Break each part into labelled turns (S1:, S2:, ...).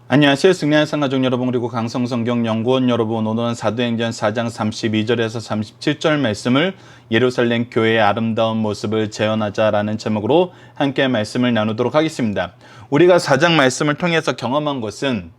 S1: 안녕하세요. 승리한 상가족 여러분, 그리고 강성성경연구원 여러분, 오늘은 사도행전 4장 32절에서 37절 말씀을 예루살렘 교회의 아름다운 모습을 재현하자라는 제목으로 함께 말씀을 나누도록 하겠습니다. 우리가 4장 말씀을 통해서 경험한 것은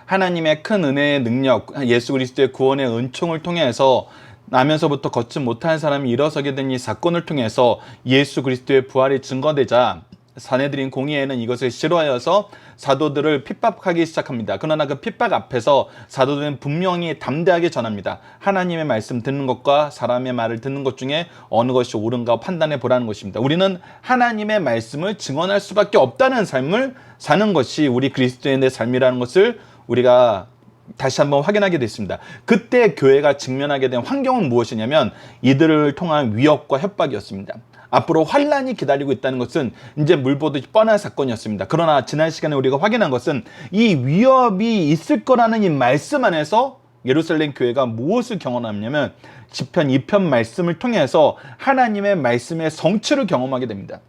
S1: 하나님의 큰 은혜의 능력, 예수 그리스도의 구원의 은총을 통해서 나면서부터 걷지 못한 사람이 일어서게 된 이 사건을 통해서 예수 그리스도의 부활이 증거되자 사내들인 공의회는 이것을 싫어하여서 사도들을 핍박하기 시작합니다. 그러나 그 핍박 앞에서 사도들은 분명히 담대하게 전합니다. 하나님의 말씀 듣는 것과 사람의 말을 듣는 것 중에 어느 것이 옳은가 판단해 보라는 것입니다. 우리는 하나님의 말씀을 증언할 수밖에 없다는 삶을 사는 것이 우리 그리스도인의 삶이라는 것을 우리가 다시 한번 확인하게 됐습니다. 그때 교회가 직면하게 된 환경은 무엇이냐면 이들을 통한 위협과 협박이었습니다. 앞으로 환란이 기다리고 있다는 것은 이제 물보듯이 뻔한 사건이었습니다. 그러나 지난 시간에 우리가 확인한 것은 이 위협이 있을 거라는 이 말씀 안에서 예루살렘 교회가 무엇을 경험하냐면 시편 2편 말씀을 통해서 하나님의 말씀의 성취를 경험하게 됩니다.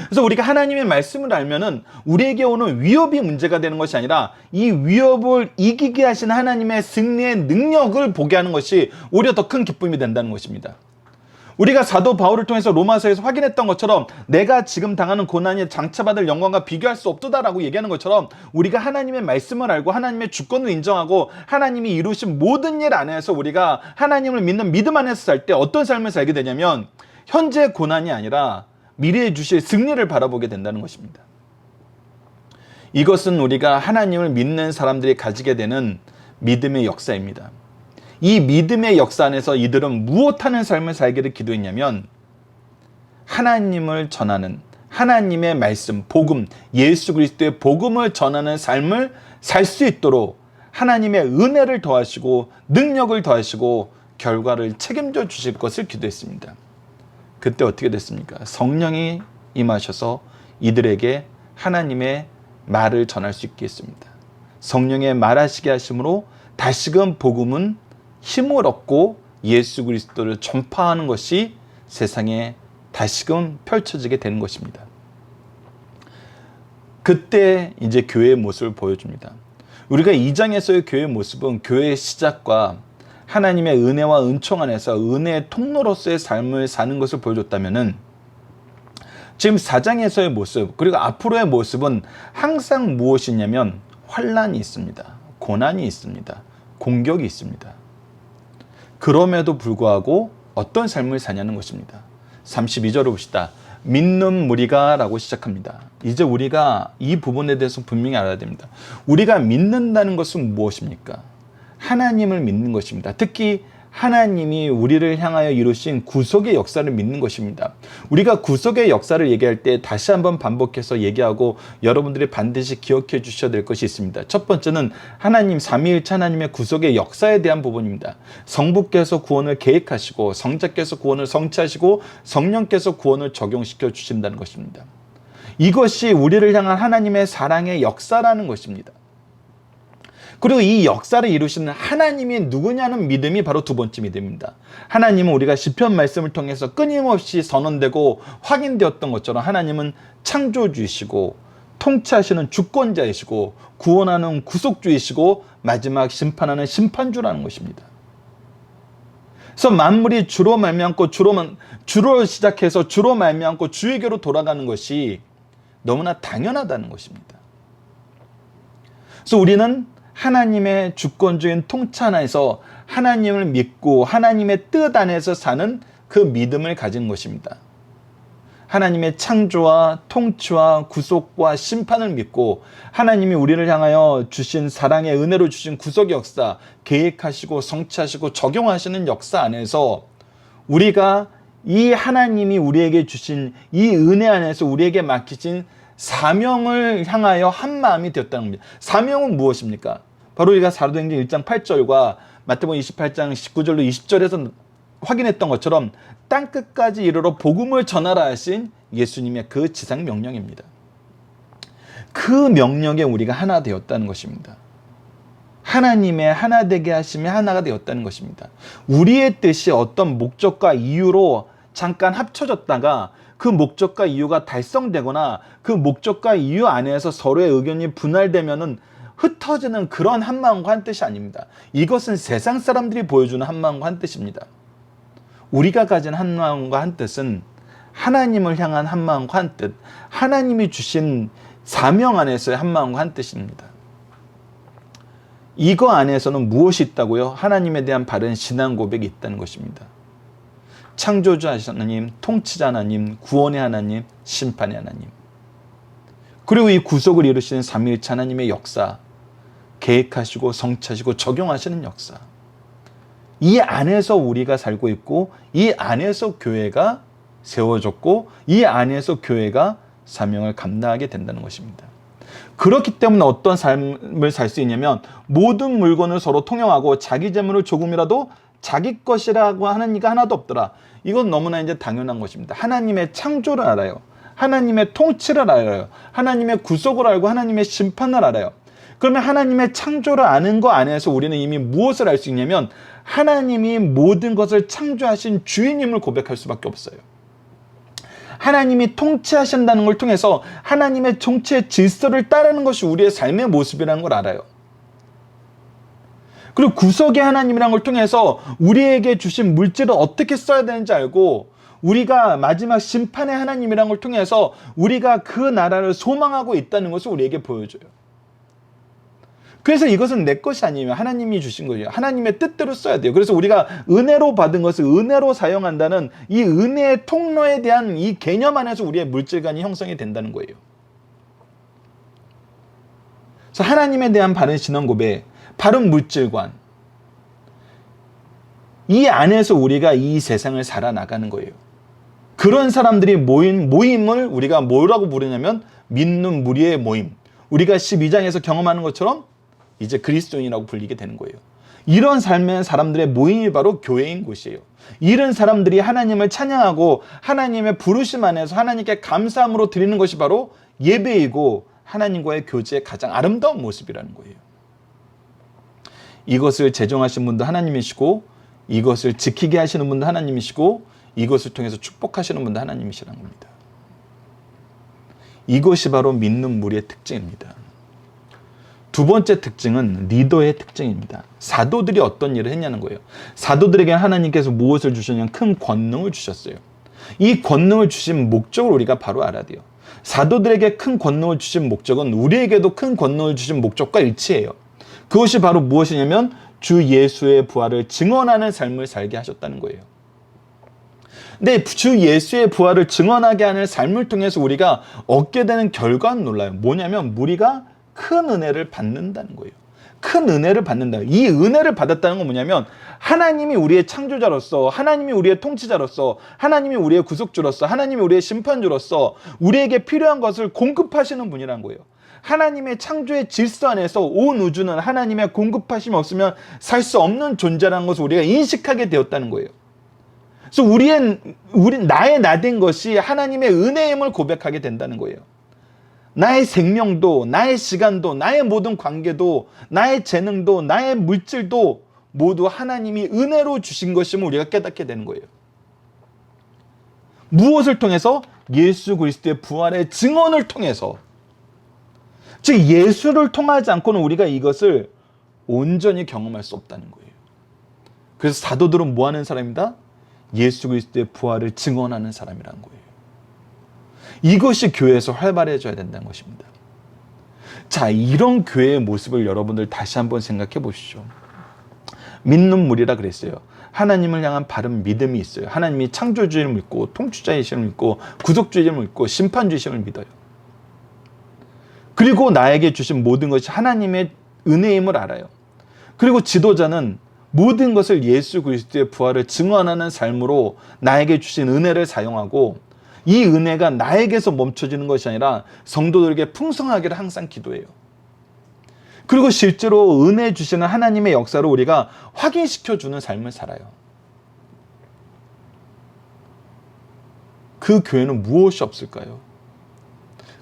S1: 그래서 우리가 하나님의 말씀을 알면은 우리에게 오는 위협이 문제가 되는 것이 아니라 이 위협을 이기게 하신 하나님의 승리의 능력을 보게 하는 것이 오히려 더 큰 기쁨이 된다는 것입니다. 우리가 사도 바울을 통해서 로마서에서 확인했던 것처럼 내가 지금 당하는 고난이 장차받을 영광과 비교할 수 없도다라고 얘기하는 것처럼 우리가 하나님의 말씀을 알고 하나님의 주권을 인정하고 하나님이 이루신 모든 일 안에서 우리가 하나님을 믿는 믿음 안에서 살 때 어떤 삶을 살게 되냐면 현재 고난이 아니라 미래에 주실 승리를 바라보게 된다는 것입니다. 이것은 우리가 하나님을 믿는 사람들이 가지게 되는 믿음의 역사입니다. 이 믿음의 역사 안에서 이들은 무엇하는 삶을 살기를 기도했냐면 하나님을 전하는 하나님의 말씀, 복음, 예수 그리스도의 복음을 전하는 삶을 살 수 있도록 하나님의 은혜를 더하시고 능력을 더하시고 결과를 책임져 주실 것을 기도했습니다. 그때 어떻게 됐습니까? 성령이 임하셔서 이들에게 하나님의 말을 전할 수 있게 했습니다. 성령의 말하시게 하심으로 다시금 복음은 힘을 얻고 예수 그리스도를 전파하는 것이 세상에 다시금 펼쳐지게 되는 것입니다. 그때 이제 교회의 모습을 보여줍니다. 우리가 2장에서의 교회의 모습은 교회의 시작과 하나님의 은혜와 은총 안에서 은혜의 통로로서의 삶을 사는 것을 보여줬다면은 지금 4장에서의 모습 그리고 앞으로의 모습은 항상 무엇이냐면 환란이 있습니다. 고난이 있습니다. 공격이 있습니다. 그럼에도 불구하고 어떤 삶을 사냐는 것입니다. 32절을 봅시다. 믿는 무리가 라고 시작합니다. 이제 우리가 이 부분에 대해서 분명히 알아야 됩니다. 우리가 믿는다는 것은 무엇입니까? 하나님을 믿는 것입니다. 특히 하나님이 우리를 향하여 이루신 구속의 역사를 믿는 것입니다. 우리가 구속의 역사를 얘기할 때 다시 한번 반복해서 얘기하고 여러분들이 반드시 기억해 주셔야 될 것이 있습니다. 첫 번째는 하나님 삼위일체 하나님의 구속의 역사에 대한 부분입니다. 성부께서 구원을 계획하시고 성자께서 구원을 성취하시고 성령께서 구원을 적용시켜 주신다는 것입니다. 이것이 우리를 향한 하나님의 사랑의 역사라는 것입니다. 그리고 이 역사를 이루시는 하나님이 누구냐는 믿음이 바로 두 번째 믿음입니다. 하나님은 우리가 시편 말씀을 통해서 끊임없이 선언되고 확인되었던 것처럼 하나님은 창조주이시고 통치하시는 주권자이시고 구원하는 구속주이시고 마지막 심판하는 심판주라는 것입니다. 그래서 만물이 주로 말미암고 주로 시작해서 주로 말미암고 주에게로 돌아가는 것이 너무나 당연하다는 것입니다. 그래서 우리는 하나님의 주권적인 통치 안에서 하나님을 믿고 하나님의 뜻 안에서 사는 그 믿음을 가진 것입니다. 하나님의 창조와 통치와 구속과 심판을 믿고 하나님이 우리를 향하여 주신 사랑의 은혜로 주신 구속의 역사, 계획하시고 성취하시고 적용하시는 역사 안에서 우리가 이 하나님이 우리에게 주신 이 은혜 안에서 우리에게 맡기신 사명을 향하여 한 마음이 되었다는 겁니다. 사명은 무엇입니까? 바로 우리가 사도행전 1장 8절과 마태복음 28장 19절로 20절에서 확인했던 것처럼 땅끝까지 이르러 복음을 전하라 하신 예수님의 그 지상 명령입니다. 그 명령에 우리가 하나 되었다는 것입니다. 하나님의 하나 되게 하심에 하나가 되었다는 것입니다. 우리의 뜻이 어떤 목적과 이유로 잠깐 합쳐졌다가 그 목적과 이유가 달성되거나 그 목적과 이유 안에서 서로의 의견이 분할되면은 흩어지는 그런 한마음과 한뜻이 아닙니다. 이것은 세상 사람들이 보여주는 한마음과 한뜻입니다. 우리가 가진 한마음과 한뜻은 하나님을 향한 한마음과 한뜻, 하나님이 주신 사명 안에서의 한마음과 한뜻입니다. 이거 안에서는 무엇이 있다고요? 하나님에 대한 바른 신앙 고백이 있다는 것입니다. 창조주 하나님, 통치자 하나님, 구원의 하나님, 심판의 하나님. 그리고 이 구속을 이루시는 삼위일체 하나님의 역사, 계획하시고 성취하시고 적용하시는 역사. 이 안에서 우리가 살고 있고 이 안에서 교회가 세워졌고 이 안에서 교회가 사명을 감당하게 된다는 것입니다. 그렇기 때문에 어떤 삶을 살 수 있냐면 모든 물건을 서로 통용하고 자기 재물을 조금이라도 자기 것이라고 하는 이가 하나도 없더라. 이건 너무나 이제 당연한 것입니다. 하나님의 창조를 알아요. 하나님의 통치를 알아요. 하나님의 구속을 알고 하나님의 심판을 알아요. 그러면 하나님의 창조를 아는 거 안에서 우리는 이미 무엇을 알 수 있냐면 하나님이 모든 것을 창조하신 주인임을 고백할 수밖에 없어요. 하나님이 통치하신다는 걸 통해서 하나님의 통치의 질서를 따르는 것이 우리의 삶의 모습이라는 걸 알아요. 그리고 구속의 하나님이라는 걸 통해서 우리에게 주신 물질을 어떻게 써야 되는지 알고 우리가 마지막 심판의 하나님이라는 걸 통해서 우리가 그 나라를 소망하고 있다는 것을 우리에게 보여줘요. 그래서 이것은 내 것이 아니에요. 하나님이 주신 거예요. 하나님의 뜻대로 써야 돼요. 그래서 우리가 은혜로 받은 것을 은혜로 사용한다는 이 은혜의 통로에 대한 이 개념 안에서 우리의 물질관이 형성이 된다는 거예요. 그래서 하나님에 대한 바른 신앙 고백, 바른 물질관, 이 안에서 우리가 이 세상을 살아나가는 거예요. 그런 사람들이 모임을 우리가 뭐라고 부르냐면 믿는 무리의 모임. 우리가 12장에서 경험하는 것처럼 이제 그리스도인이라고 불리게 되는 거예요. 이런 삶의 사람들의 모임이 바로 교회인 곳이에요. 이런 사람들이 하나님을 찬양하고 하나님의 부르심 안에서 하나님께 감사함으로 드리는 것이 바로 예배이고 하나님과의 교제의 가장 아름다운 모습이라는 거예요. 이것을 제정하신 분도 하나님이시고 이것을 지키게 하시는 분도 하나님이시고 이것을 통해서 축복하시는 분도 하나님이시라는 겁니다. 이것이 바로 믿는 무리의 특징입니다. 두 번째 특징은 리더의 특징입니다. 사도들이 어떤 일을 했냐는 거예요. 사도들에게 하나님께서 무엇을 주셨냐면 큰 권능을 주셨어요. 이 권능을 주신 목적을 우리가 바로 알아야 돼요. 사도들에게 큰 권능을 주신 목적은 우리에게도 큰 권능을 주신 목적과 일치해요. 그것이 바로 무엇이냐면 주 예수의 부활을 증언하는 삶을 살게 하셨다는 거예요. 근데 주 예수의 부활을 증언하게 하는 삶을 통해서 우리가 얻게 되는 결과는 놀라요. 뭐냐면 우리가 큰 은혜를 받는다는 거예요. 큰 은혜를 받는다. 이 은혜를 받았다는 건 뭐냐면 하나님이 우리의 창조자로서, 하나님이 우리의 통치자로서, 하나님이 우리의 구속주로서, 하나님이 우리의 심판주로서 우리에게 필요한 것을 공급하시는 분이란 거예요. 하나님의 창조의 질서 안에서 온 우주는 하나님의 공급하심이 없으면 살 수 없는 존재라는 것을 우리가 인식하게 되었다는 거예요. 그래서 나의 나된 것이 하나님의 은혜임을 고백하게 된다는 거예요. 나의 생명도, 나의 시간도, 나의 모든 관계도, 나의 재능도, 나의 물질도 모두 하나님이 은혜로 주신 것임을 우리가 깨닫게 되는 거예요. 무엇을 통해서? 예수 그리스도의 부활의 증언을 통해서. 즉 예수를 통하지 않고는 우리가 이것을 온전히 경험할 수 없다는 거예요. 그래서 사도들은 뭐 하는 사람이다? 예수 그리스도의 부활을 증언하는 사람이라는 거예요. 이것이 교회에서 활발해져야 된다는 것입니다. 자, 이런 교회의 모습을 여러분들 다시 한번 생각해 보시죠. 믿는 무리라 그랬어요. 하나님을 향한 바른 믿음이 있어요. 하나님이 창조주의를 믿고 통치자이심을 믿고 구속주의를 믿고 심판주의심을 믿어요. 그리고 나에게 주신 모든 것이 하나님의 은혜임을 알아요. 그리고 지도자는 모든 것을 예수 그리스도의 부활을 증언하는 삶으로 나에게 주신 은혜를 사용하고 이 은혜가 나에게서 멈춰지는 것이 아니라 성도들에게 풍성하기를 항상 기도해요. 그리고 실제로 은혜 주시는 하나님의 역사를 우리가 확인시켜주는 삶을 살아요. 그 교회는 무엇이 없을까요?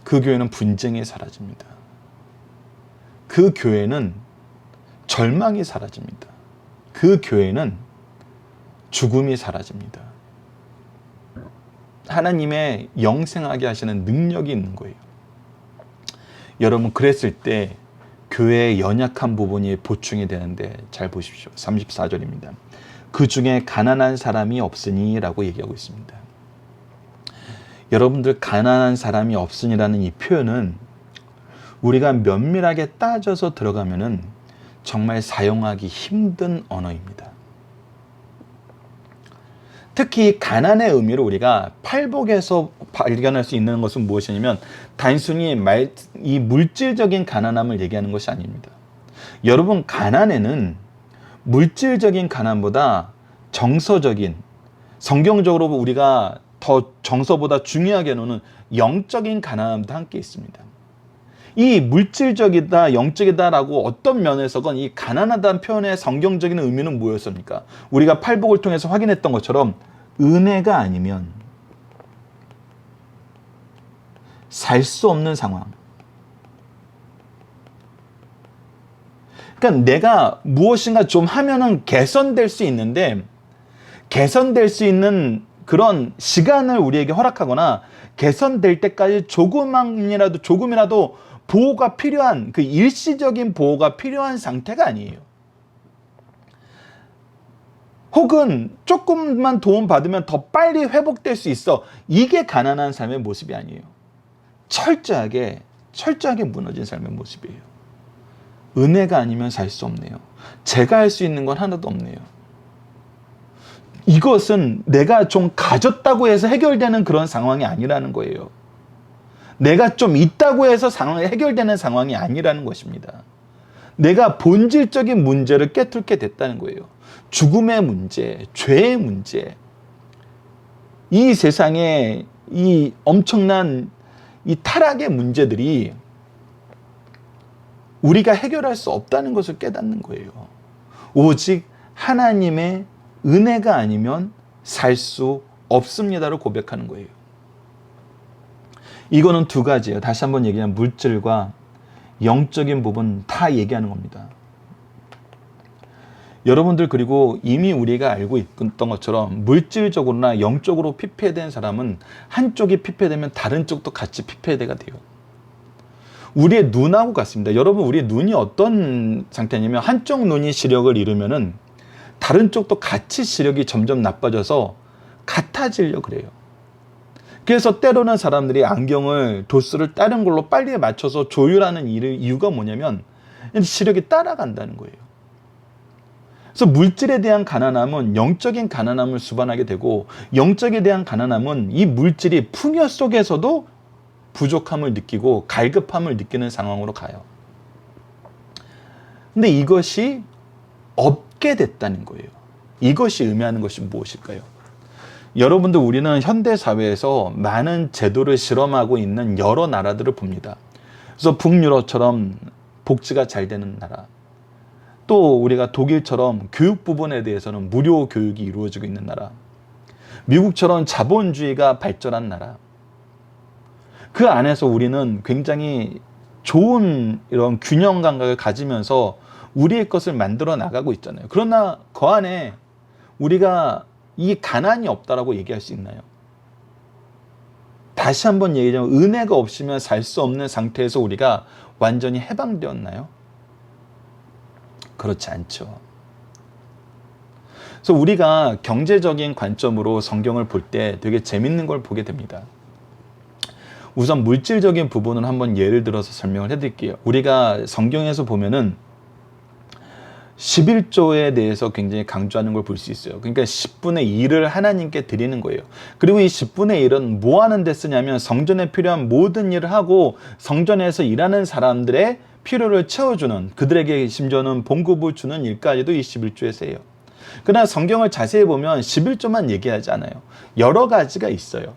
S1: 그 교회는 분쟁이 사라집니다. 그 교회는 절망이 사라집니다. 그 교회는 죽음이 사라집니다. 하나님의 영생하게 하시는 능력이 있는 거예요. 여러분, 그랬을 때 교회의 연약한 부분이 보충이 되는데 잘 보십시오. 34절입니다. 그 중에 가난한 사람이 없으니 라고 얘기하고 있습니다. 여러분들, 가난한 사람이 없으니라는 이 표현은 우리가 면밀하게 따져서 들어가면은 정말 사용하기 힘든 언어입니다. 특히 가난의 의미를 우리가 팔복에서 발견할 수 있는 것은 무엇이냐면 단순히 이 물질적인 가난함을 얘기하는 것이 아닙니다. 여러분, 가난에는 물질적인 가난보다 정서적인, 성경적으로 우리가 더 정서보다 중요하게 놓는 영적인 가난함도 함께 있습니다. 이 물질적이다, 영적이다라고 어떤 면에서건 이 가난하다는 표현의 성경적인 의미는 뭐였습니까? 우리가 팔복을 통해서 확인했던 것처럼 은혜가 아니면 살 수 없는 상황. 그러니까 내가 무엇인가 좀 하면은 개선될 수 있는데, 개선될 수 있는 그런 시간을 우리에게 허락하거나 개선될 때까지 조금이라도 보호가 필요한, 그 일시적인 보호가 필요한 상태가 아니에요. 혹은 조금만 도움받으면 더 빨리 회복될 수 있어. 이게 가난한 삶의 모습이 아니에요. 철저하게 무너진 삶의 모습이에요. 은혜가 아니면 살 수 없네요. 제가 할 수 있는 건 하나도 없네요. 이것은 내가 좀 가졌다고 해서 해결되는 그런 상황이 아니라는 거예요. 내가 좀 있다고 해서 상황이 해결되는 상황이 아니라는 것입니다. 내가 본질적인 문제를 깨뚫게 됐다는 거예요. 죽음의 문제, 죄의 문제, 이 세상에 이 엄청난 이 타락의 문제들이 우리가 해결할 수 없다는 것을 깨닫는 거예요. 오직 하나님의 은혜가 아니면 살 수 없습니다를 고백하는 거예요. 이거는 두 가지예요. 다시 한번 얘기하면 물질과 영적인 부분 다 얘기하는 겁니다. 여러분들, 그리고 이미 우리가 알고 있던 것처럼 물질적으로나 영적으로 피폐된 사람은 한쪽이 피폐되면 다른 쪽도 같이 피폐가 돼요. 우리의 눈하고 같습니다. 여러분, 우리의 눈이 어떤 상태냐면 한쪽 눈이 시력을 잃으면은 다른 쪽도 같이 시력이 점점 나빠져서 같아지려고 그래요. 그래서 때로는 사람들이 안경을 도수를 다른 걸로 빨리 맞춰서 조율하는 이유가 뭐냐면 시력이 따라간다는 거예요. 그래서 물질에 대한 가난함은 영적인 가난함을 수반하게 되고, 영적에 대한 가난함은 이 물질이 풍요 속에서도 부족함을 느끼고 갈급함을 느끼는 상황으로 가요. 근데 이것이 없게 됐다는 거예요. 이것이 의미하는 것이 무엇일까요? 여러분들, 우리는 현대 사회에서 많은 제도를 실험하고 있는 여러 나라들을 봅니다. 그래서 북유럽처럼 복지가 잘 되는 나라, 또 우리가 독일처럼 교육 부분에 대해서는 무료 교육이 이루어지고 있는 나라, 미국처럼 자본주의가 발전한 나라, 그 안에서 우리는 굉장히 좋은 이런 균형 감각을 가지면서 우리의 것을 만들어 나가고 있잖아요. 그러나 그 안에 우리가 이 가난이 없다라고 얘기할 수 있나요? 다시 한번 얘기하자면 은혜가 없으면 살 수 없는 상태에서 우리가 완전히 해방되었나요? 그렇지 않죠. 그래서 우리가 경제적인 관점으로 성경을 볼 때 되게 재밌는 걸 보게 됩니다. 우선 물질적인 부분을 한번 예를 들어서 설명을 해드릴게요. 우리가 성경에서 보면은 11조에 대해서 굉장히 강조하는 걸 볼 수 있어요. 그러니까 10분의 1을 하나님께 드리는 거예요. 그리고 이 10분의 1은 뭐 하는 데 쓰냐면 성전에 필요한 모든 일을 하고 성전에서 일하는 사람들의 필요를 채워주는, 그들에게 심지어는 봉급을 주는 일까지도 이 11조에서 해요. 그러나 성경을 자세히 보면 11조만 얘기하지 않아요. 여러 가지가 있어요.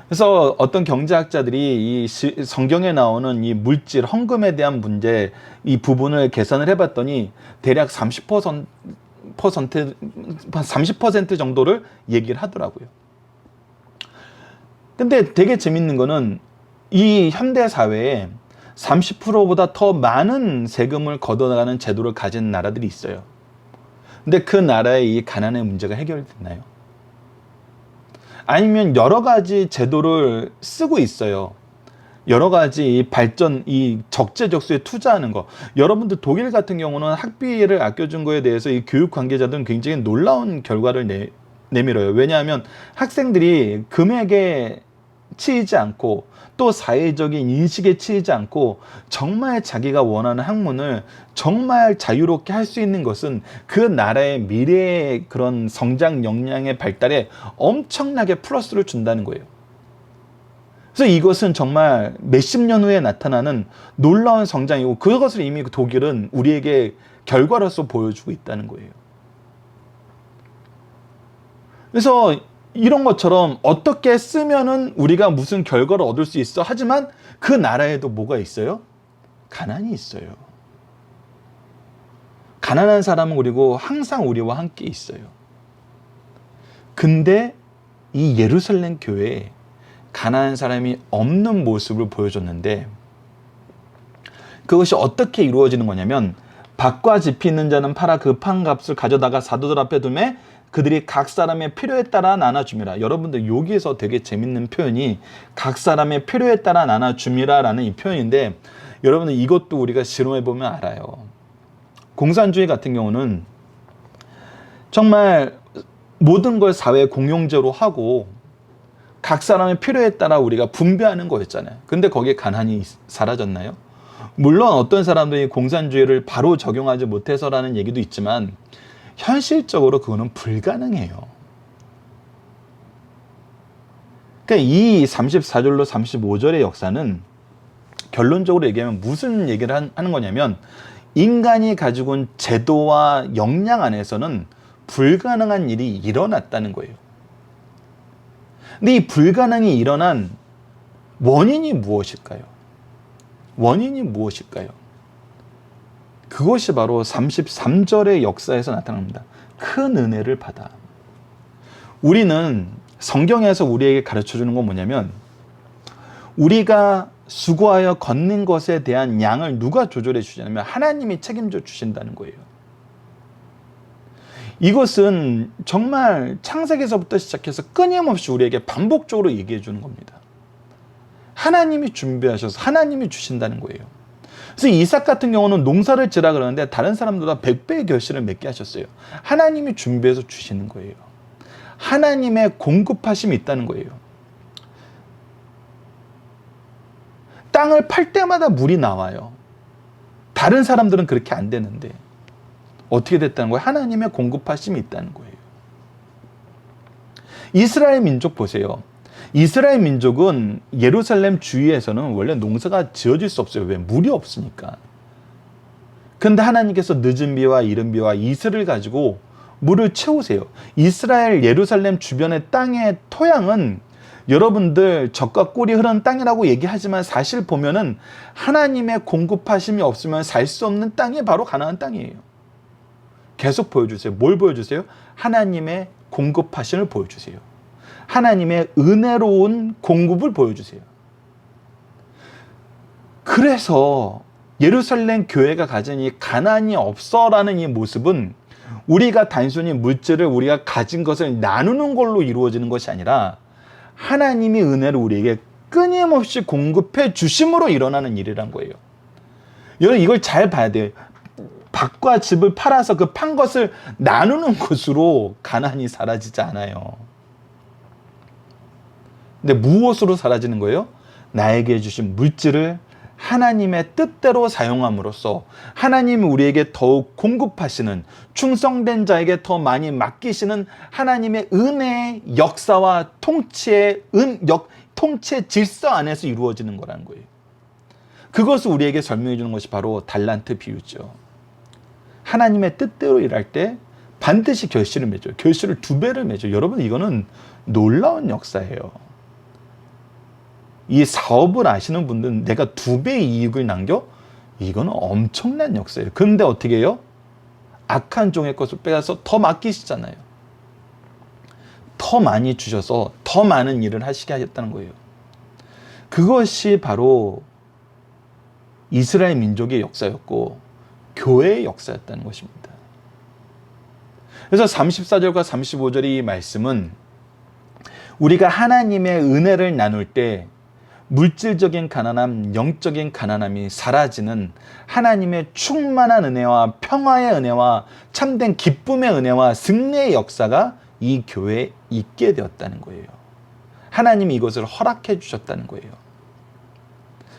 S1: 그래서 어떤 경제학자들이 이 성경에 나오는 이 물질, 헌금에 대한 문제, 이 부분을 계산을 해봤더니 대략 30% 정도를 얘기를 하더라고요. 근데 되게 재밌는 거는 이 현대 사회에 30%보다 더 많은 세금을 걷어나가는 제도를 가진 나라들이 있어요. 근데 그 나라의 이 가난의 문제가 해결됐나요? 아니면 여러 가지 제도를 쓰고 있어요. 여러 가지 이 발전, 이 적재적소에 투자하는 거. 여러분들 독일 같은 경우는 학비를 아껴준 거에 대해서 이 교육 관계자들은 굉장히 놀라운 결과를 내밀어요. 왜냐하면 학생들이 금액에 치이지 않고 또 사회적인 인식에 치이지 않고 정말 자기가 원하는 학문을 정말 자유롭게 할 수 있는 것은 그 나라의 미래의 그런 성장 역량의 발달에 엄청나게 플러스를 준다는 거예요. 그래서 이것은 정말 몇십 년 후에 나타나는 놀라운 성장이고 그것을 이미 독일은 우리에게 결과로서 보여주고 있다는 거예요. 그래서 이런 것처럼 어떻게 쓰면은 우리가 무슨 결과를 얻을 수 있어. 하지만 그 나라에도 뭐가 있어요? 가난이 있어요. 가난한 사람은 그리고 항상 우리와 함께 있어요. 근데 이 예루살렘 교회에 가난한 사람이 없는 모습을 보여줬는데 그것이 어떻게 이루어지는 거냐면 밭과 짚이 있는 자는 팔아 그 판값을 가져다가 사도들 앞에 두매 그들이 각 사람의 필요에 따라 나눠줌이라. 여러분들 여기에서 되게 재밌는 표현이 각 사람의 필요에 따라 나눠줌이라 라는 이 표현인데 여러분들 이것도 우리가 실험해 보면 알아요. 공산주의 같은 경우는 정말 모든 걸 사회 공용제로 하고 각 사람의 필요에 따라 우리가 분배하는 거였잖아요. 근데 거기에 가난이 사라졌나요? 물론 어떤 사람들이 공산주의를 바로 적용하지 못해서라는 얘기도 있지만 현실적으로 그거는 불가능해요. 그러니까 이 34절로 35절의 역사는 결론적으로 얘기하면 무슨 얘기를 하는 거냐면 인간이 가지고 온 제도와 역량 안에서는 불가능한 일이 일어났다는 거예요. 근데 이 불가능이 일어난 원인이 무엇일까요? 원인이 무엇일까요? 그것이 바로 33절의 역사에서 나타납니다. 큰 은혜를 받아. 우리는 성경에서 우리에게 가르쳐주는 건 뭐냐면 우리가 수고하여 걷는 것에 대한 양을 누가 조절해 주냐면 하나님이 책임져 주신다는 거예요. 이것은 정말 창세기에서부터 시작해서 끊임없이 우리에게 반복적으로 얘기해 주는 겁니다. 하나님이 준비하셔서 하나님이 주신다는 거예요. 그래서 이삭 같은 경우는 농사를 지라 그러는데 다른 사람들보다 100배의 결실을 맺게 하셨어요. 하나님이 준비해서 주시는 거예요. 하나님의 공급하심이 있다는 거예요. 땅을 팔 때마다 물이 나와요. 다른 사람들은 그렇게 안 되는데 어떻게 됐다는 거예요? 하나님의 공급하심이 있다는 거예요. 이스라엘 민족 보세요. 이스라엘 민족은 예루살렘 주위에서는 원래 농사가 지어질 수 없어요. 왜? 물이 없으니까. 근데 하나님께서 늦은 비와 이른 비와 이슬을 가지고 물을 채우세요. 이스라엘 예루살렘 주변의 땅의 토양은 여러분들 젖과 꿀이 흐르는 땅이라고 얘기하지만 사실 보면은 하나님의 공급하심이 없으면 살 수 없는 땅이 바로 가나안 땅이에요. 계속 보여주세요. 뭘 보여주세요? 하나님의 공급하심을 보여주세요. 하나님의 은혜로운 공급을 보여주세요. 그래서 예루살렘 교회가 가진 이 가난이 없어라는 이 모습은 우리가 단순히 물질을 우리가 가진 것을 나누는 걸로 이루어지는 것이 아니라 하나님이 은혜를 우리에게 끊임없이 공급해 주심으로 일어나는 일이란 거예요. 여러분 이걸 잘 봐야 돼요. 밭과 집을 팔아서 그 판 것을 나누는 것으로 가난이 사라지지 않아요. 근데 무엇으로 사라지는 거예요? 나에게 주신 물질을 하나님의 뜻대로 사용함으로써 하나님이 우리에게 더욱 공급하시는 충성된 자에게 더 많이 맡기시는 하나님의 은혜의 역사와 통치의 질서 안에서 이루어지는 거라는 거예요. 그것을 우리에게 설명해 주는 것이 바로 달란트 비유죠. 하나님의 뜻대로 일할 때 반드시 결실을 맺어요. 결실을 2배를 맺어요. 여러분 이거는 놀라운 역사예요. 이 사업을 아시는 분들은 내가 2배의 이익을 남겨? 이거는 엄청난 역사예요. 근데 어떻게 해요? 악한 종의 것을 빼앗아서 더 맡기시잖아요. 더 많이 주셔서 더 많은 일을 하시게 하셨다는 거예요. 그것이 바로 이스라엘 민족의 역사였고 교회의 역사였다는 것입니다. 그래서 34절과 35절의 이 말씀은 우리가 하나님의 은혜를 나눌 때 물질적인 가난함, 영적인 가난함이 사라지는 하나님의 충만한 은혜와 평화의 은혜와 참된 기쁨의 은혜와 승리의 역사가 이 교회에 있게 되었다는 거예요. 하나님이 이것을 허락해 주셨다는 거예요.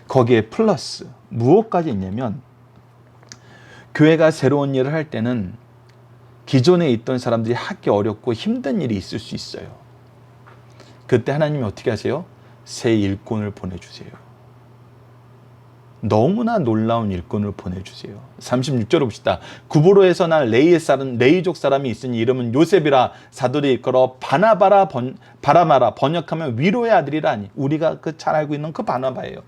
S1: 거기에 플러스 무엇까지 있냐면, 교회가 새로운 일을 할 때는 기존에 있던 사람들이 하기 어렵고 힘든 일이 있을 수 있어요. 그때 하나님이 어떻게 하세요? 새 일꾼을 보내주세요. 너무나 놀라운 일꾼을 보내주세요. 36절을 봅시다. 구브로에서 난 레이족 사람이 있으니 이름은 요셉이라, 사도들이 일컬어 바라마라, 번역하면 위로의 아들이라 하니. 우리가 잘 알고 있는 그 바나바예요.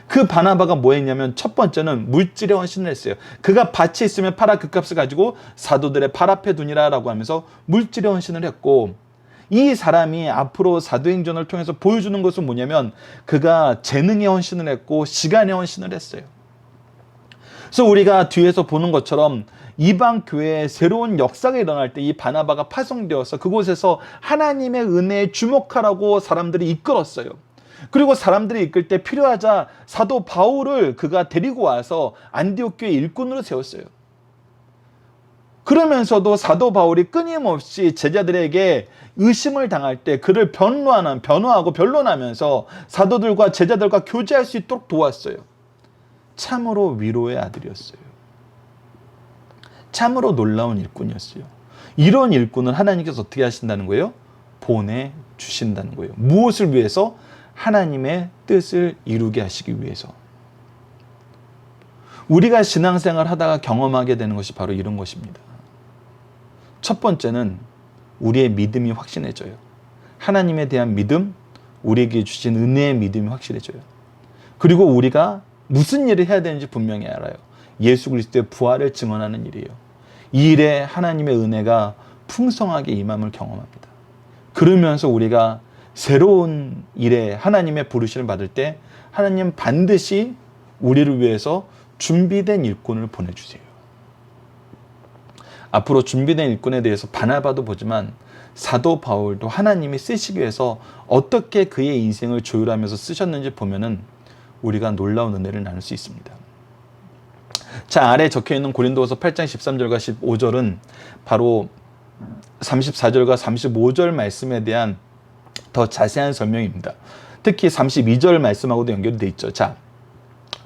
S1: 그 바나바가 뭐 했냐면, 첫 번째는 물질의 헌신을 했어요. 그가 밭이 있으면 팔아 그 값을 가지고 사도들의 발 앞에 두니라 라고 하면서 물질의 헌신을 했고, 이 사람이 앞으로 사도행전을 통해서 보여주는 것은 뭐냐면, 그가 재능의 헌신을 했고 시간의 헌신을 했어요. 그래서 우리가 뒤에서 보는 것처럼 이방 교회에 새로운 역사가 일어날 때 이 바나바가 파송되어서 그곳에서 하나님의 은혜에 주목하라고 사람들이 이끌었어요. 그리고 사람들이 이끌 때 필요하자 사도 바울을 그가 데리고 와서 안디옥 교회 일꾼으로 세웠어요. 그러면서도 사도 바울이 끊임없이 제자들에게 의심을 당할 때 그를 변호하고 변론하면서 사도들과 제자들과 교제할 수 있도록 도왔어요. 참으로 위로의 아들이었어요. 참으로 놀라운 일꾼이었어요. 이런 일꾼을 하나님께서 어떻게 하신다는 거예요? 보내주신다는 거예요. 무엇을 위해서? 하나님의 뜻을 이루게 하시기 위해서. 우리가 신앙생활 하다가 경험하게 되는 것이 바로 이런 것입니다. 첫 번째는 우리의 믿음이 확신해져요. 하나님에 대한 믿음, 우리에게 주신 은혜의 믿음이 확실해져요. 그리고 우리가 무슨 일을 해야 되는지 분명히 알아요. 예수 그리스도의 부활을 증언하는 일이에요. 이 일에 하나님의 은혜가 풍성하게 임함을 경험합니다. 그러면서 우리가 새로운 일에 하나님의 부르심을 받을 때 하나님 반드시 우리를 위해서 준비된 일꾼을 보내주세요. 앞으로 준비된 일꾼에 대해서 바나바도 보지만 사도 바울도 하나님이 쓰시기 위해서 어떻게 그의 인생을 조율하면서 쓰셨는지 보면은 우리가 놀라운 은혜를 나눌 수 있습니다. 자, 아래 적혀있는 고린도후서 8장 13절과 15절은 바로 34절과 35절 말씀에 대한 더 자세한 설명입니다. 특히 32절 말씀하고도 연결이 되어 있죠. 자,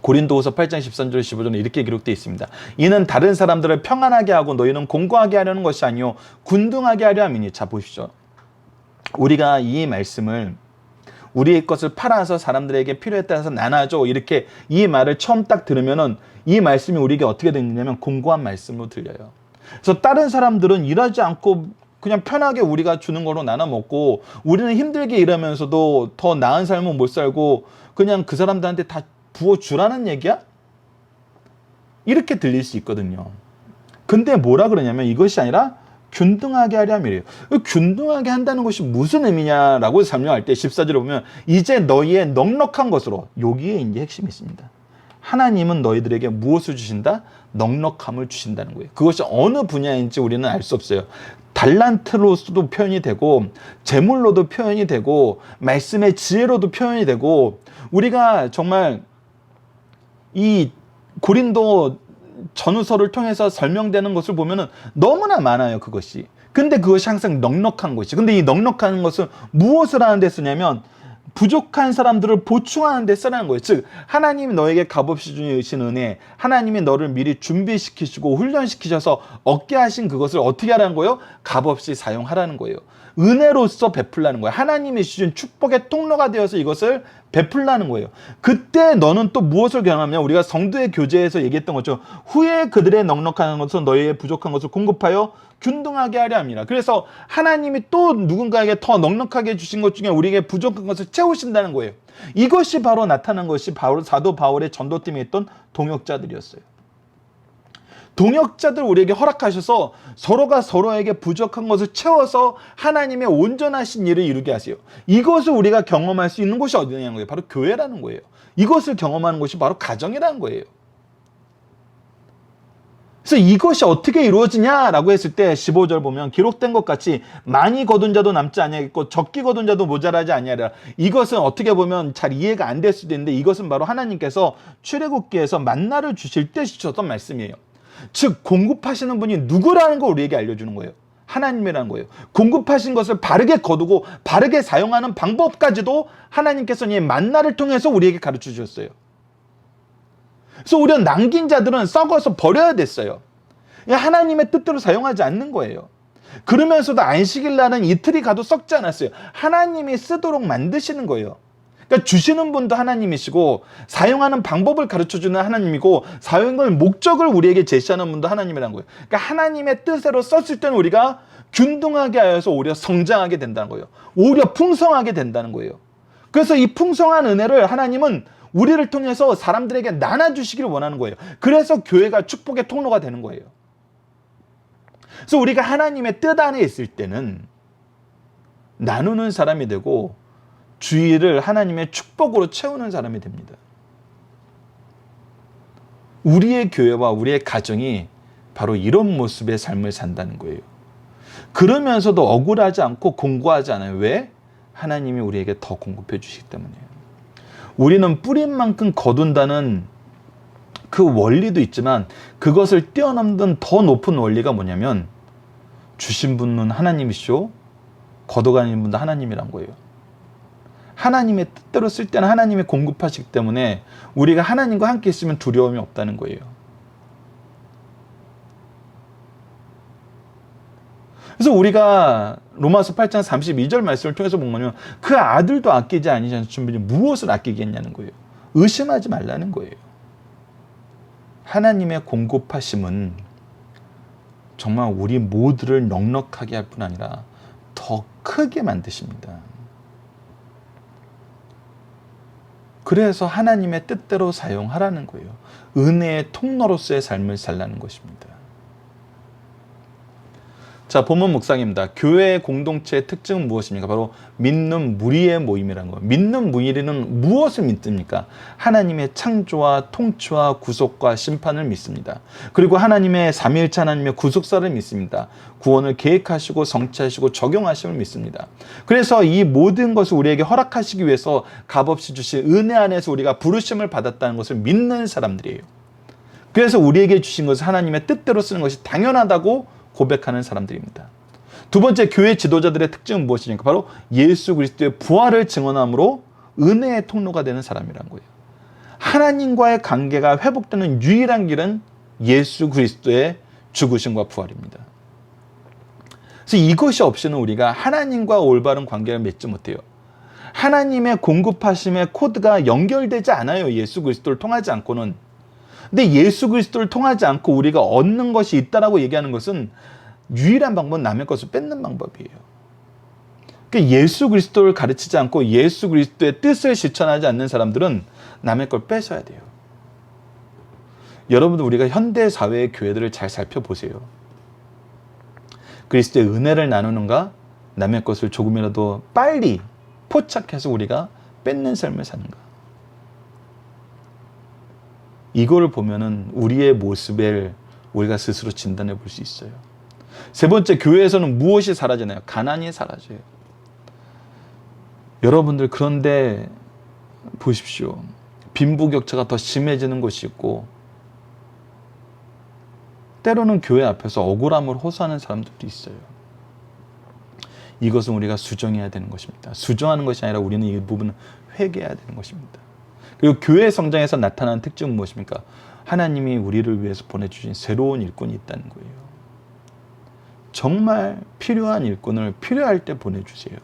S1: 고린도후서 8장 13절 15절은 이렇게 기록되어 있습니다. 이는 다른 사람들을 평안하게 하고 너희는 공고하게 하려는 것이 아니요 군등하게 하려 함이니. 자, 보십시오. 우리가 이 말씀을 우리의 것을 팔아서 사람들에게 필요에 따라서 나눠줘, 이렇게 이 말을 처음 딱 들으면은 이 말씀이 우리에게 어떻게 들리냐면 공고한 말씀으로 들려요. 그래서 다른 사람들은 일하지 않고 그냥 편하게 우리가 주는 거로 나눠 먹고 우리는 힘들게 일하면서도 더 나은 삶은 못 살고 그냥 그 사람들한테 다 부어주라는 얘기야? 이렇게 들릴 수 있거든요. 근데 뭐라 그러냐면 이것이 아니라 균등하게 하렴이래요. 균등하게 한다는 것이 무슨 의미냐라고 설명할 때 14절에 보면 이제 너희의 넉넉한 것으로, 여기에 이제 핵심이 있습니다. 하나님은 너희들에게 무엇을 주신다? 넉넉함을 주신다는 거예요. 그것이 어느 분야인지 우리는 알 수 없어요. 달란트로서도 표현이 되고 재물로도 표현이 되고 말씀의 지혜로도 표현이 되고, 우리가 정말 이 고린도 전후서를 통해서 설명되는 것을 보면은 너무나 많아요, 그것이. 근데 그것이 항상 넉넉한 것이. 근데 이 넉넉한 것은 무엇을 하는 데 쓰냐면 부족한 사람들을 보충하는 데 쓰라는 거예요. 즉 하나님이 너에게 값없이 주신 은혜, 하나님이 너를 미리 준비시키시고 훈련시키셔서 얻게 하신 그것을 어떻게 하라는 거예요? 값없이 사용하라는 거예요. 은혜로서 베풀라는 거예요. 하나님이 주신 축복의 통로가 되어서 이것을 베풀라는 거예요. 그때 너는 또 무엇을 경험하냐? 우리가 성도의 교제에서 얘기했던 거죠. 후에 그들의 넉넉한 것은 너희의 부족한 것을 공급하여 균등하게 하려 합니다. 그래서 하나님이 또 누군가에게 더 넉넉하게 주신 것 중에 우리에게 부족한 것을 채우신다는 거예요. 이것이 바로 나타난 것이 사도 바울의 전도팀에 있던 동역자들이었어요. 동역자들 우리에게 허락하셔서 서로가 서로에게 부족한 것을 채워서 하나님의 온전하신 일을 이루게 하세요. 이것을 우리가 경험할 수 있는 곳이 어디냐는 거예요. 바로 교회라는 거예요. 이것을 경험하는 곳이 바로 가정이라는 거예요. 그래서 이것이 어떻게 이루어지냐라고 했을 때 15절 보면 기록된 것 같이 많이 거둔 자도 남지 아니하겠고 적게 거둔 자도 모자라지 아니하리라. 이것은 어떻게 보면 잘 이해가 안 될 수도 있는데 이것은 바로 하나님께서 출애굽기에서 만나를 주실 때 주셨던 말씀이에요. 즉 공급하시는 분이 누구라는 걸 우리에게 알려주는 거예요. 하나님이라는 거예요. 공급하신 것을 바르게 거두고 바르게 사용하는 방법까지도 하나님께서 이 만나를 통해서 우리에게 가르쳐 주셨어요. 그래서 오히려 남긴 자들은 썩어서 버려야 됐어요. 하나님의 뜻대로 사용하지 않는 거예요. 그러면서도 안식일 날은 이틀이 가도 썩지 않았어요. 하나님이 쓰도록 만드시는 거예요. 그러니까 주시는 분도 하나님이시고 사용하는 방법을 가르쳐주는 하나님이고 사용할 목적을 우리에게 제시하는 분도 하나님이라는 거예요. 그러니까 하나님의 뜻대로 썼을 때는 우리가 균등하게 하여서 오히려 성장하게 된다는 거예요. 오히려 풍성하게 된다는 거예요. 그래서 이 풍성한 은혜를 하나님은 우리를 통해서 사람들에게 나눠주시기를 원하는 거예요. 그래서 교회가 축복의 통로가 되는 거예요. 그래서 우리가 하나님의 뜻 안에 있을 때는 나누는 사람이 되고 주의를 하나님의 축복으로 채우는 사람이 됩니다. 우리의 교회와 우리의 가정이 바로 이런 모습의 삶을 산다는 거예요. 그러면서도 억울하지 않고 공고하지 않아요. 왜? 하나님이 우리에게 더 공급해 주시기 때문이에요. 우리는 뿌린 만큼 거둔다는 그 원리도 있지만 그것을 뛰어넘는 더 높은 원리가 뭐냐면 주신 분은 하나님이시오, 걷어가는 분도 하나님이란 거예요. 하나님의 뜻대로 쓸 때는 하나님이 공급하시기 때문에 우리가 하나님과 함께 있으면 두려움이 없다는 거예요. 그래서 우리가 로마서 8장 32절 말씀을 통해서 본 거는 그 아들도 아끼지 아니하신 분이 무엇을 아끼겠냐는 거예요. 의심하지 말라는 거예요. 하나님의 공급하심은 정말 우리 모두를 넉넉하게 할 뿐 아니라 더 크게 만드십니다. 그래서 하나님의 뜻대로 사용하라는 거예요. 은혜의 통로로서의 삶을 살라는 것입니다. 자, 본문 묵상입니다. 교회의 공동체의 특징은 무엇입니까? 바로 믿는 무리의 모임이라는 거예요. 믿는 무리는 무엇을 믿습니까? 하나님의 창조와 통치와 구속과 심판을 믿습니다. 그리고 하나님의 삼위일체 하나님의 구속사를 믿습니다. 구원을 계획하시고 성취하시고 적용하심을 믿습니다. 그래서 이 모든 것을 우리에게 허락하시기 위해서 값없이 주신 은혜 안에서 우리가 부르심을 받았다는 것을 믿는 사람들이에요. 그래서 우리에게 주신 것을 하나님의 뜻대로 쓰는 것이 당연하다고 고백하는 사람들입니다. 두 번째, 교회 지도자들의 특징은 무엇이니까? 바로 예수 그리스도의 부활을 증언함으로 은혜의 통로가 되는 사람이란 거예요. 하나님과의 관계가 회복되는 유일한 길은 예수 그리스도의 죽으심과 부활입니다. 그래서 이것이 없이는 우리가 하나님과 올바른 관계를 맺지 못해요. 하나님의 공급하심의 코드가 연결되지 않아요. 예수 그리스도를 통하지 않고는. 근데 예수 그리스도를 통하지 않고 우리가 얻는 것이 있다라고 얘기하는 것은 유일한 방법은 남의 것을 뺏는 방법이에요. 그러니까 예수 그리스도를 가르치지 않고 예수 그리스도의 뜻을 실천하지 않는 사람들은 남의 걸 뺏어야 돼요. 여러분들 우리가 현대 사회의 교회들을 잘 살펴보세요. 그리스도의 은혜를 나누는가? 남의 것을 조금이라도 빨리 포착해서 우리가 뺏는 삶을 사는가? 이거를 보면은 우리의 모습을 우리가 스스로 진단해 볼 수 있어요. 세 번째, 교회에서는 무엇이 사라지나요? 가난이 사라져요. 여러분들 그런데 보십시오. 빈부격차가 더 심해지는 것이 있고 때로는 교회 앞에서 억울함을 호소하는 사람들도 있어요. 이것은 우리가 수정해야 되는 것입니다. 수정하는 것이 아니라 우리는 이 부분을 회개해야 되는 것입니다. 그리고 교회 성장에서 나타나는 특징은 무엇입니까? 하나님이 우리를 위해서 보내주신 새로운 일꾼이 있다는 거예요. 정말 필요한 일꾼을 필요할 때 보내주세요.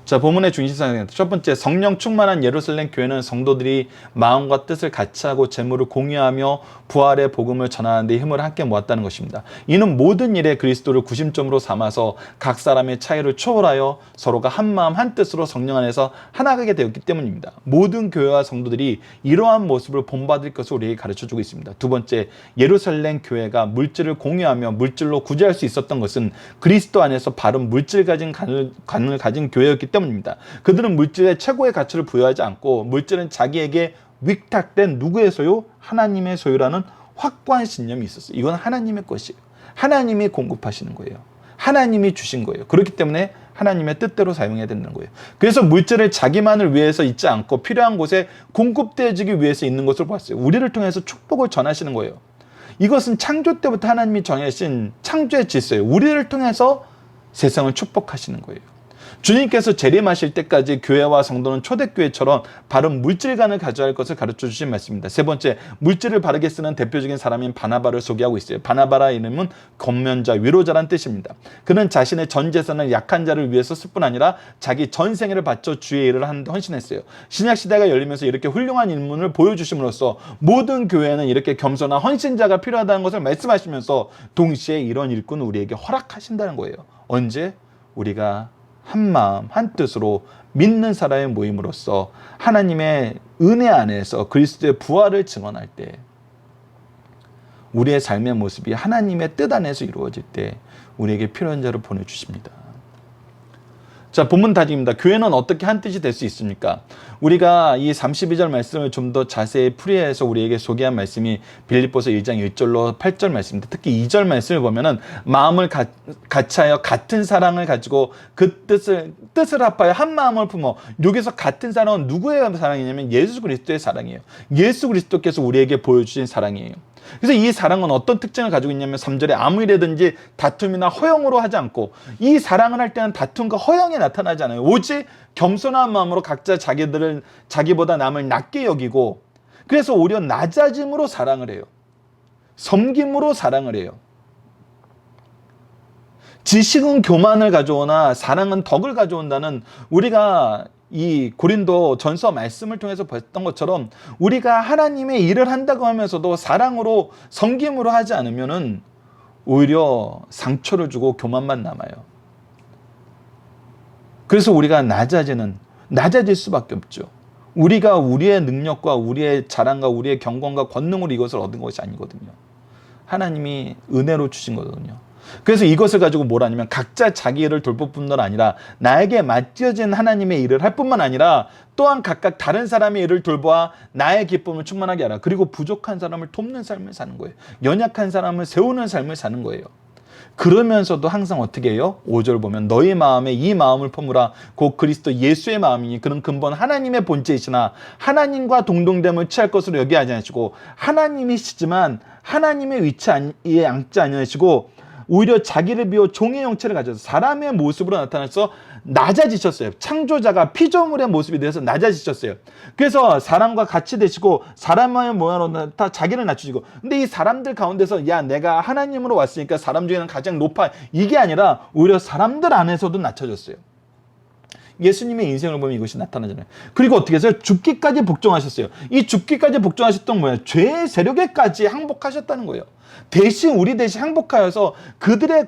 S1: 자, 본문의 중심사항입니다. 첫 번째, 성령 충만한 예루살렘 교회는 성도들이 마음과 뜻을 같이 하고 재물을 공유하며 부활의 복음을 전하는 데 힘을 함께 모았다는 것입니다. 이는 모든 일에 그리스도를 구심점으로 삼아서 각 사람의 차이를 초월하여 서로가 한 마음 한 뜻으로 성령 안에서 하나가 되었기 때문입니다. 모든 교회와 성도들이 이러한 모습을 본받을 것을 우리에게 가르쳐주고 있습니다. 두 번째, 예루살렘 교회가 물질을 공유하며 물질로 구제할 수 있었던 것은 그리스도 안에서 바른 물질 가진 관을 가진 교회였기 때문입니다. 그들은 물질에 최고의 가치를 부여하지 않고 물질은 자기에게 위탁된 누구의 소유? 하나님의 소유라는 확고한 신념이 있었어요. 이건 하나님의 것이에요. 하나님이 공급하시는 거예요. 하나님이 주신 거예요. 그렇기 때문에 하나님의 뜻대로 사용해야 되는 거예요. 그래서 물질을 자기만을 위해서 있지 않고 필요한 곳에 공급되어지기 위해서 있는 것을 보았어요. 우리를 통해서 축복을 전하시는 거예요. 이것은 창조 때부터 하나님이 정하신 창조의 질서예요. 우리를 통해서 세상을 축복하시는 거예요. 주님께서 재림하실 때까지 교회와 성도는 초대교회처럼 바른 물질관을 가져야 할 것을 가르쳐 주신 말씀입니다. 세 번째, 물질을 바르게 쓰는 대표적인 사람인 바나바를 소개하고 있어요. 바나바라 이름은 권면자, 위로자란 뜻입니다. 그는 자신의 전 재산을 약한 자를 위해서 쓸 뿐 아니라 자기 전생애를 바쳐 주의 일을 헌신했어요. 신약시대가 열리면서 이렇게 훌륭한 인문을 보여주심으로써 모든 교회에는 이렇게 겸손한 헌신자가 필요하다는 것을 말씀하시면서 동시에 이런 일꾼을 우리에게 허락하신다는 거예요. 언제? 우리가 한 마음 한 뜻으로 믿는 사람의 모임으로써 하나님의 은혜 안에서 그리스도의 부활을 증언할 때, 우리의 삶의 모습이 하나님의 뜻 안에서 이루어질 때 우리에게 필요한 자를 보내주십니다. 자, 본문 다짐입니다. 교회는 어떻게 한 뜻이 될 수 있습니까? 우리가 이 32절 말씀을 좀 더 자세히 풀이해서 우리에게 소개한 말씀이 빌립보서 1장 1절로 8절 말씀입니다. 특히 2절 말씀을 보면은 마음을 같이 하여 같은 사랑을 가지고 그 뜻을 합하여 한 마음을 품어. 여기서 같은 사랑은 누구의 사랑이냐면 예수 그리스도의 사랑이에요. 예수 그리스도께서 우리에게 보여주신 사랑이에요. 그래서 이 사랑은 어떤 특징을 가지고 있냐면 3절에 아무 일이든지 다툼이나 허영으로 하지 않고, 이 사랑을 할 때는 다툼과 허영이 나타나지 않아요. 오직 겸손한 마음으로 각자 자기보다 남을 낮게 여기고, 그래서 오히려 낮아짐으로 사랑을 해요. 섬김으로 사랑을 해요. 지식은 교만을 가져오나 사랑은 덕을 가져온다는, 우리가 이 고린도 전서 말씀을 통해서 봤던 것처럼 우리가 하나님의 일을 한다고 하면서도 사랑으로 섬김으로 하지 않으면은 오히려 상처를 주고 교만만 남아요. 그래서 우리가 낮아질 수밖에 없죠. 우리가 우리의 능력과 우리의 자랑과 우리의 경건과 권능으로 이것을 얻은 것이 아니거든요. 하나님이 은혜로 주신 거거든요. 그래서 이것을 가지고 뭘 하냐면 각자 자기 일을 돌볼 뿐만 아니라 나에게 맡겨진 하나님의 일을 할 뿐만 아니라 또한 각각 다른 사람의 일을 돌보아 나의 기쁨을 충만하게 하라. 그리고 부족한 사람을 돕는 삶을 사는 거예요. 연약한 사람을 세우는 삶을 사는 거예요. 그러면서도 항상 어떻게 해요? 5절 보면 너희 마음에 이 마음을 품으라. 곧 그리스도 예수의 마음이니 그는 근본 하나님의 본체이시나 하나님과 동등됨을 취할 것으로 여기하지 않으시고 하나님이시지만 하나님의 위치에 앉지 아니하시고 오히려 자기를 비워 종의 형체를 가져서 사람의 모습으로 나타나서 낮아지셨어요. 창조자가 피조물의 모습이 되어서 낮아지셨어요. 그래서 사람과 같이 되시고 사람의 모양으로 다 자기를 낮추시고, 근데 이 사람들 가운데서 야 내가 하나님으로 왔으니까 사람 중에는 가장 높아, 이게 아니라 오히려 사람들 안에서도 낮춰졌어요. 예수님의 인생을 보면 이것이 나타나잖아요. 그리고 어떻게 해서 죽기까지 복종하셨어요. 이 죽기까지 복종하셨던 뭐예요? 죄의 세력에까지 항복하셨다는 거예요. 대신 우리 대신 항복하여서 그들의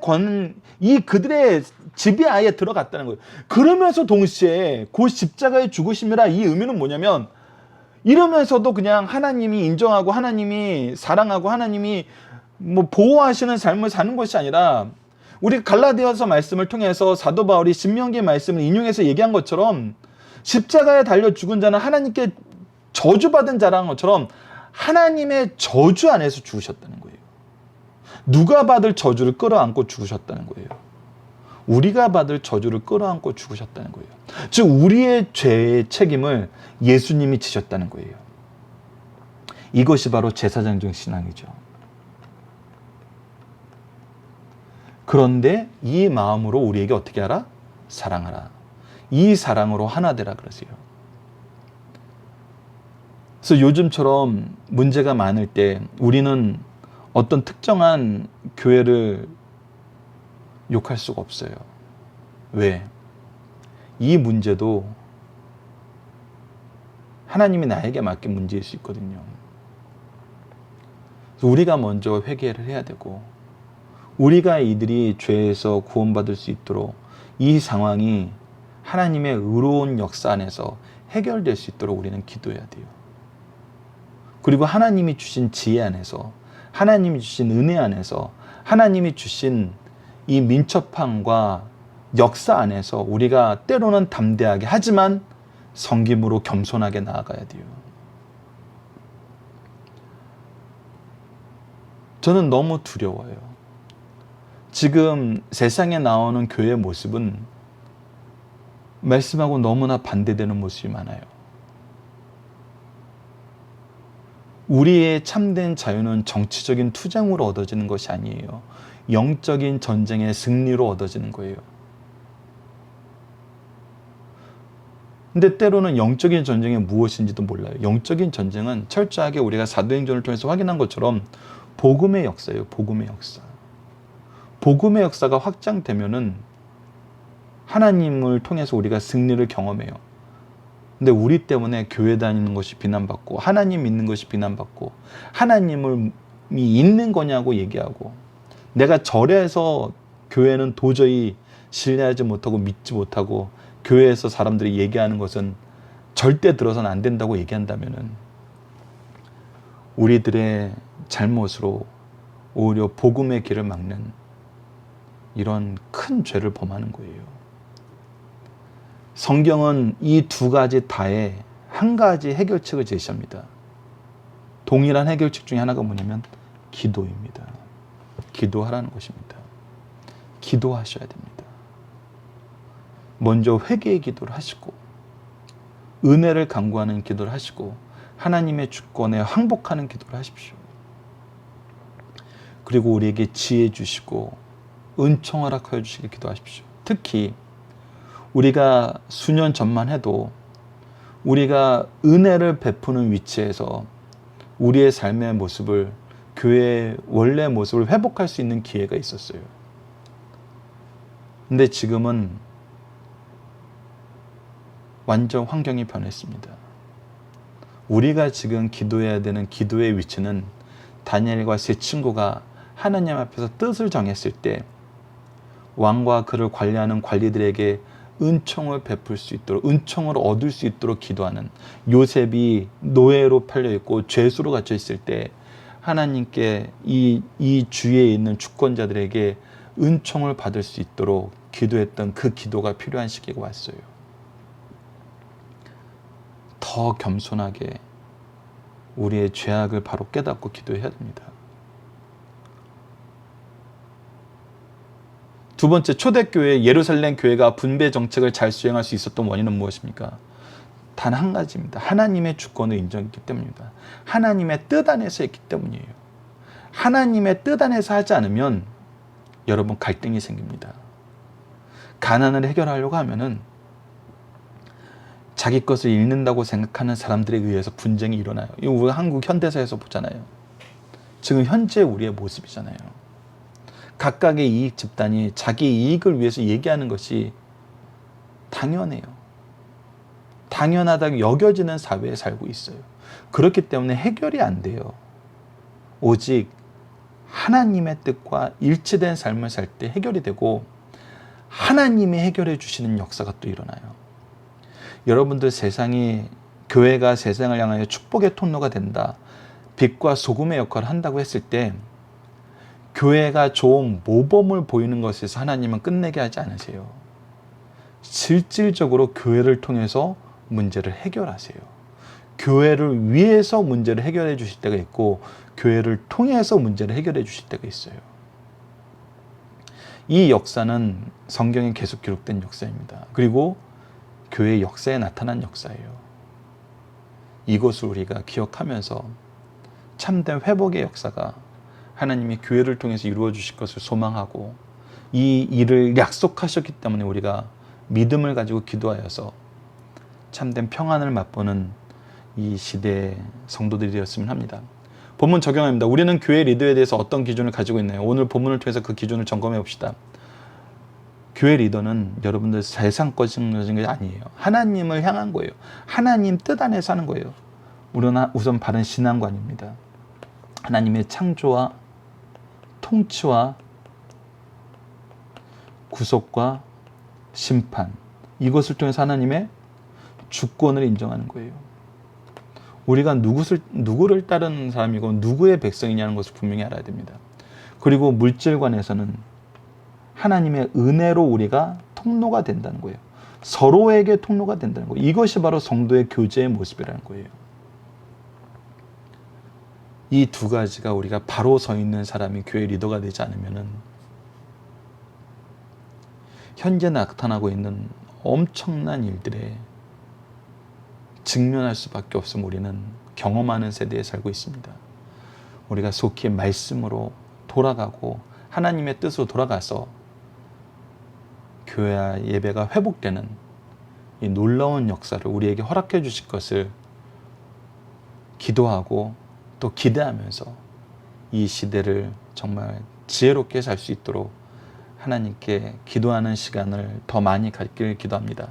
S1: 지배하에 들어갔다는 거예요. 그러면서 동시에 그 십자가의 죽으심이라, 이 의미는 뭐냐면 이러면서도 그냥 하나님이 인정하고 하나님이 사랑하고 하나님이 보호하시는 삶을 사는 것이 아니라, 우리 갈라디아서 말씀을 통해서 사도 바울이 신명기 말씀을 인용해서 얘기한 것처럼 십자가에 달려 죽은 자는 하나님께 저주받은 자라는 것처럼 하나님의 저주 안에서 죽으셨다는 거예요. 누가 받을 저주를 끌어안고 죽으셨다는 거예요. 우리가 받을 저주를 끌어안고 죽으셨다는 거예요. 즉 우리의 죄의 책임을 예수님이 지셨다는 거예요. 이것이 바로 제사장적 신앙이죠. 그런데 이 마음으로 우리에게 어떻게 하라? 사랑하라. 이 사랑으로 하나 되라 그러세요. 그래서 요즘처럼 문제가 많을 때 우리는 어떤 특정한 교회를 욕할 수가 없어요. 왜? 이 문제도 하나님이 나에게 맡긴 문제일 수 있거든요. 그래서 우리가 먼저 회개를 해야 되고, 우리가 이들이 죄에서 구원받을 수 있도록 이 상황이 하나님의 의로운 역사 안에서 해결될 수 있도록 우리는 기도해야 돼요. 그리고 하나님이 주신 지혜 안에서, 하나님이 주신 은혜 안에서, 하나님이 주신 이 민첩함과 역사 안에서 우리가 때로는 담대하게 하지만 섬김으로 겸손하게 나아가야 돼요. 저는 너무 두려워요. 지금 세상에 나오는 교회의 모습은 말씀하고 너무나 반대되는 모습이 많아요. 우리의 참된 자유는 정치적인 투쟁으로 얻어지는 것이 아니에요. 영적인 전쟁의 승리로 얻어지는 거예요. 근데 때로는 영적인 전쟁이 무엇인지도 몰라요. 영적인 전쟁은 철저하게 우리가 사도행전을 통해서 확인한 것처럼 복음의 역사예요. 복음의 역사. 복음의 역사가 확장되면은 하나님을 통해서 우리가 승리를 경험해요. 근데 우리 때문에 교회 다니는 것이 비난받고 하나님 믿는 것이 비난받고 하나님을 있는 거냐고 얘기하고 내가 절에서 교회는 도저히 신뢰하지 못하고 믿지 못하고 교회에서 사람들이 얘기하는 것은 절대 들어서는 안 된다고 얘기한다면은 우리들의 잘못으로 오히려 복음의 길을 막는 이런 큰 죄를 범하는 거예요. 성경은 이 두 가지 다에 한 가지 해결책을 제시합니다. 동일한 해결책 중에 하나가 뭐냐면 기도입니다. 기도하라는 것입니다. 기도하셔야 됩니다. 먼저 회개의 기도를 하시고 은혜를 간구하는 기도를 하시고 하나님의 주권에 항복하는 기도를 하십시오. 그리고 우리에게 지혜 주시고 은총 허락하여 주시길 기도하십시오. 특히 우리가 수년 전만 해도 우리가 은혜를 베푸는 위치에서 우리의 삶의 모습을 교회의 원래 모습을 회복할 수 있는 기회가 있었어요. 근데 지금은 완전 환경이 변했습니다. 우리가 지금 기도해야 되는 기도의 위치는 다니엘과 세 친구가 하나님 앞에서 뜻을 정했을 때 왕과 그를 관리하는 관리들에게 은총을 베풀 수 있도록 은총을 얻을 수 있도록 기도하는 요셉이 노예로 팔려있고 죄수로 갇혀 있을 때 하나님께 이 주위에 있는 주권자들에게 은총을 받을 수 있도록 기도했던 그 기도가 필요한 시기가 왔어요. 더 겸손하게 우리의 죄악을 바로 깨닫고 기도해야 됩니다. 두 번째, 초대교회 예루살렘 교회가 분배 정책을 잘 수행할 수 있었던 원인은 무엇입니까? 단 한 가지입니다. 하나님의 주권을 인정했기 때문입니다. 하나님의 뜻 안에서 했기 때문이에요. 하나님의 뜻 안에서 하지 않으면 여러분 갈등이 생깁니다. 가난을 해결하려고 하면은 자기 것을 잃는다고 생각하는 사람들에 의해서 분쟁이 일어나요. 이거 우리 한국 현대사에서 보잖아요. 지금 현재 우리의 모습이잖아요. 각각의 이익 집단이 자기 이익을 위해서 얘기하는 것이 당연해요. 당연하다고 여겨지는 사회에 살고 있어요. 그렇기 때문에 해결이 안 돼요. 오직 하나님의 뜻과 일치된 삶을 살 때 해결이 되고 하나님이 해결해 주시는 역사가 또 일어나요. 여러분들 교회가 세상을 향하여 축복의 통로가 된다. 빛과 소금의 역할을 한다고 했을 때 교회가 좋은 모범을 보이는 것에서 하나님은 끝내게 하지 않으세요. 실질적으로 교회를 통해서 문제를 해결하세요. 교회를 위해서 문제를 해결해 주실 때가 있고 교회를 통해서 문제를 해결해 주실 때가 있어요. 이 역사는 성경에 계속 기록된 역사입니다. 그리고 교회의 역사에 나타난 역사예요. 이것을 우리가 기억하면서 참된 회복의 역사가 하나님이 교회를 통해서 이루어 주실 것을 소망하고 이 일을 약속하셨기 때문에 우리가 믿음을 가지고 기도하여서 참된 평안을 맛보는 이 시대의 성도들이 되었으면 합니다. 본문 적용합니다. 우리는 교회 리더에 대해서 어떤 기준을 가지고 있나요? 오늘 본문을 통해서 그 기준을 점검해 봅시다. 교회 리더는 여러분들 세상 것인 것이 아니에요. 하나님을 향한 거예요. 하나님 뜻 안에서 하는 거예요. 우선 바른 신앙관입니다. 하나님의 창조와 통치와 구속과 심판, 이것을 통해서 하나님의 주권을 인정하는 거예요. 우리가 누구를 따르는 사람이고 누구의 백성이냐는 것을 분명히 알아야 됩니다. 그리고 물질관에서는 하나님의 은혜로 우리가 통로가 된다는 거예요. 서로에게 통로가 된다는 거예요. 이것이 바로 성도의 교제의 모습이라는 거예요. 이 두 가지가 우리가 바로 서 있는 사람이 교회 리더가 되지 않으면은 현재 나타나고 있는 엄청난 일들에 직면할 수밖에 없음 우리는 경험하는 세대에 살고 있습니다. 우리가 속히 말씀으로 돌아가고 하나님의 뜻으로 돌아가서 교회와 예배가 회복되는 이 놀라운 역사를 우리에게 허락해 주실 것을 기도하고 또 기대하면서 이 시대를 정말 지혜롭게 살 수 있도록 하나님께 기도하는 시간을 더 많이 갖길 기도합니다.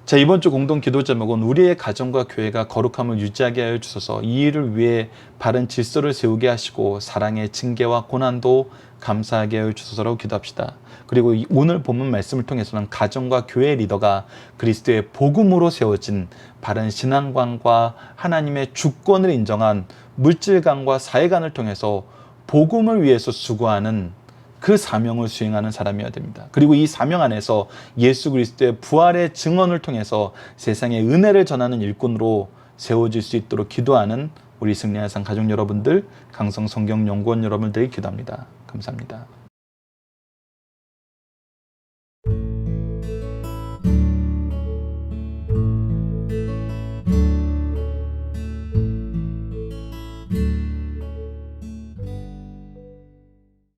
S1: 자, 이번 주 공동 기도 제목은 우리의 가정과 교회가 거룩함을 유지하게 하여 주소서. 이 일을 위해 바른 질서를 세우게 하시고 사랑의 징계와 고난도 감사하게 하여 주소서라고 기도합시다. 그리고 오늘 본문 말씀을 통해서는 가정과 교회 리더가 그리스도의 복음으로 세워진 바른 신앙관과 하나님의 주권을 인정한 물질관과 사회관을 통해서 복음을 위해서 수고하는 그 사명을 수행하는 사람이어야 됩니다. 그리고 이 사명 안에서 예수 그리스도의 부활의 증언을 통해서 세상에 은혜를 전하는 일꾼으로 세워질 수 있도록 기도하는 우리 승리의 산 가족 여러분들, 강성 성경 연구원 여러분들이 기도합니다. 감사합니다.